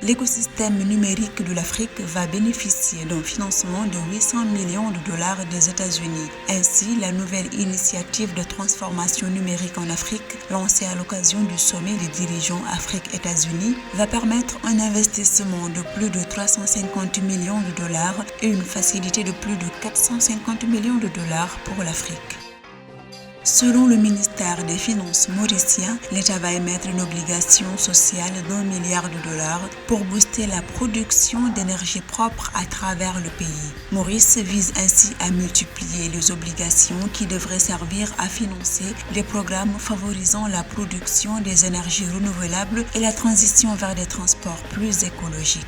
L'écosystème numérique de l'Afrique va bénéficier d'un financement de 800 millions de dollars des États-Unis. Ainsi, la nouvelle initiative de transformation numérique en Afrique, lancée à l'occasion du sommet des dirigeants Afrique-États-Unis, va permettre un investissement de plus de 350 millions de dollars et une facilité de plus de 450 millions de dollars pour l'Afrique. Selon le ministère des Finances mauricien, l'État va émettre une obligation sociale d'1 milliard de dollars pour booster la production d'énergie propre à travers le pays. Maurice vise ainsi à multiplier les obligations qui devraient servir à financer les programmes favorisant la production des énergies renouvelables et la transition vers des transports plus écologiques.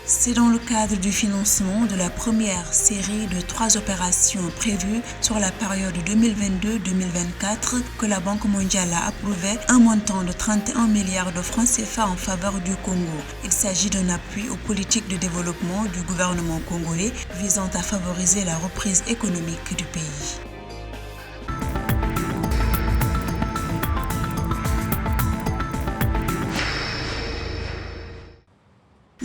C'est dans le cadre du financement de la première série de 3 opérations prévues sur la période 2022-2024 que la Banque mondiale a approuvé un montant de 31 milliards de francs CFA en faveur du Congo. Il s'agit d'un appui aux politiques de développement du gouvernement congolais visant à favoriser la reprise économique du pays.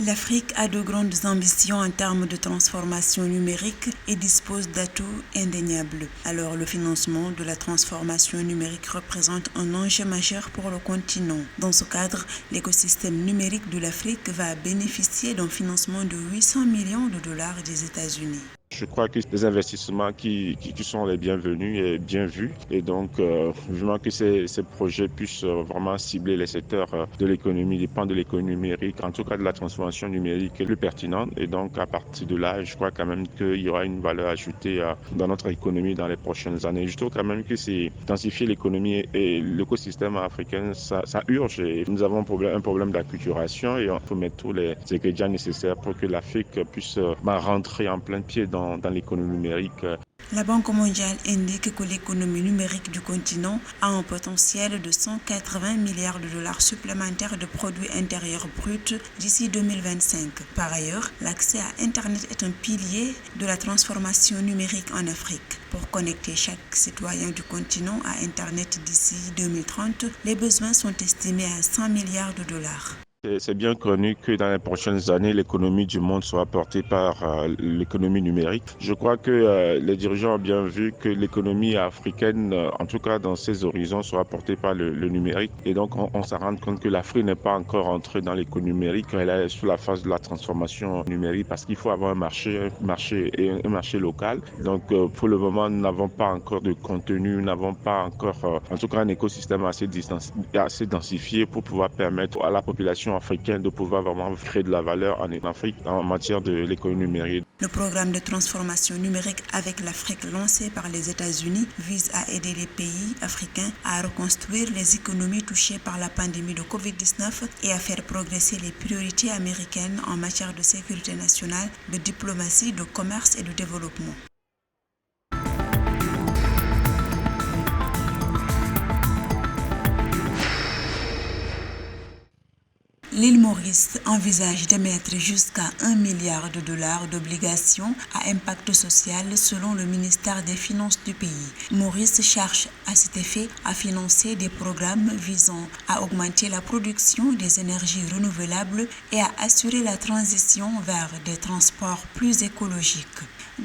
L'Afrique a de grandes ambitions en termes de transformation numérique et dispose d'atouts indéniables. Alors, le financement de la transformation numérique représente un enjeu majeur pour le continent. Dans ce cadre, l'écosystème numérique de l'Afrique va bénéficier d'un financement de 800 millions de dollars des États-Unis. Je crois que des investissements qui sont les bienvenus et bien vus. Et donc, vivement que ces projets puissent vraiment cibler les secteurs de l'économie, des pans de l'économie numérique, en tout cas de la transformation numérique plus pertinente. Et donc, à partir de là, je crois quand même qu'il y aura une valeur ajoutée dans notre économie dans les prochaines années. Je trouve quand même que c'est intensifier l'économie et l'écosystème africain, ça urge. Et nous avons un problème d'acculturation et il faut mettre tous les ingrédients nécessaires pour que l'Afrique puisse rentrer en plein pied dans l'économie numérique. La Banque mondiale indique que l'économie numérique du continent a un potentiel de 180 milliards de dollars supplémentaires de produits intérieurs bruts d'ici 2025. Par ailleurs, l'accès à Internet est un pilier de la transformation numérique en Afrique. Pour connecter chaque citoyen du continent à Internet d'ici 2030, les besoins sont estimés à 100 milliards de dollars. C'est bien connu que dans les prochaines années, l'économie du monde sera portée par l'économie numérique. Je crois que les dirigeants ont bien vu que l'économie africaine, en tout cas dans ses horizons, sera portée par le numérique. Et donc, on s'en rend compte que l'Afrique n'est pas encore entrée dans l'économie numérique. Elle est sur la phase de la transformation numérique parce qu'il faut avoir un marché local. Donc, pour le moment, nous n'avons pas encore de contenu, nous n'avons pas encore, en tout cas, un écosystème assez densifié pour pouvoir permettre à la population africaine de pouvoir vraiment créer de la valeur en Afrique en matière de l'économie numérique. Le programme de transformation numérique avec l'Afrique lancé par les États-Unis vise à aider les pays africains à reconstruire les économies touchées par la pandémie de Covid-19 et à faire progresser les priorités américaines en matière de sécurité nationale, de diplomatie, de commerce et de développement. L'île Maurice envisage d'émettre jusqu'à 1 milliard de dollars d'obligations à impact social selon le ministère des Finances du pays. Maurice cherche à cet effet à financer des programmes visant à augmenter la production des énergies renouvelables et à assurer la transition vers des transports plus écologiques.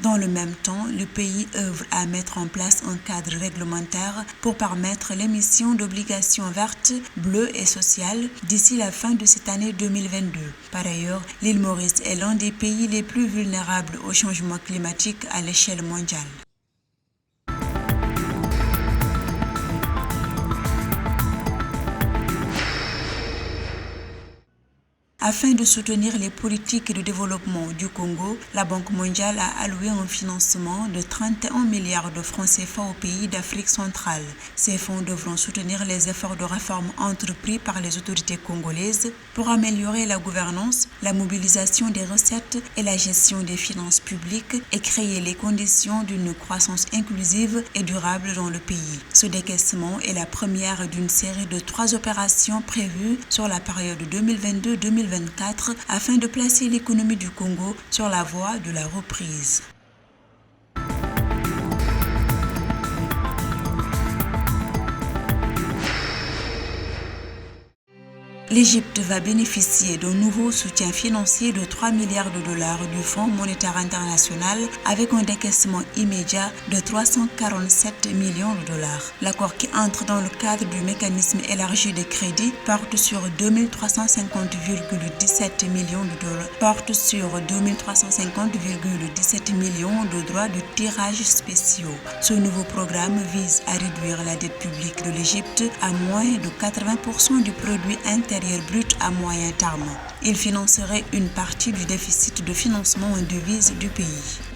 Dans le même temps, le pays œuvre à mettre en place un cadre réglementaire pour permettre l'émission d'obligations vertes, bleues et sociales d'ici la fin de cette année 2022. Par ailleurs, l'île Maurice est l'un des pays les plus vulnérables au changement climatique à l'échelle mondiale. Afin de soutenir les politiques de développement du Congo, la Banque mondiale a alloué un financement de 31 milliards de francs CFA aux pays d'Afrique centrale. Ces fonds devront soutenir les efforts de réforme entrepris par les autorités congolaises pour améliorer la gouvernance, la mobilisation des recettes et la gestion des finances publiques et créer les conditions d'une croissance inclusive et durable dans le pays. Ce décaissement est la première d'une série de 3 opérations prévues sur la période 2022-2024 afin de placer l'économie du Congo sur la voie de la reprise. L'Égypte va bénéficier d'un nouveau soutien financier de 3 milliards de dollars du Fonds monétaire international avec un décaissement immédiat de 347 millions de dollars. L'accord qui entre dans le cadre du mécanisme élargi de crédit porte sur 2350,17 millions de dollars, de droits de tirage spéciaux. Ce nouveau programme vise à réduire la dette publique de l'Égypte à moins de 80% du produit intérieur brut à moyen terme. Il financerait une partie du déficit de financement en devises du pays.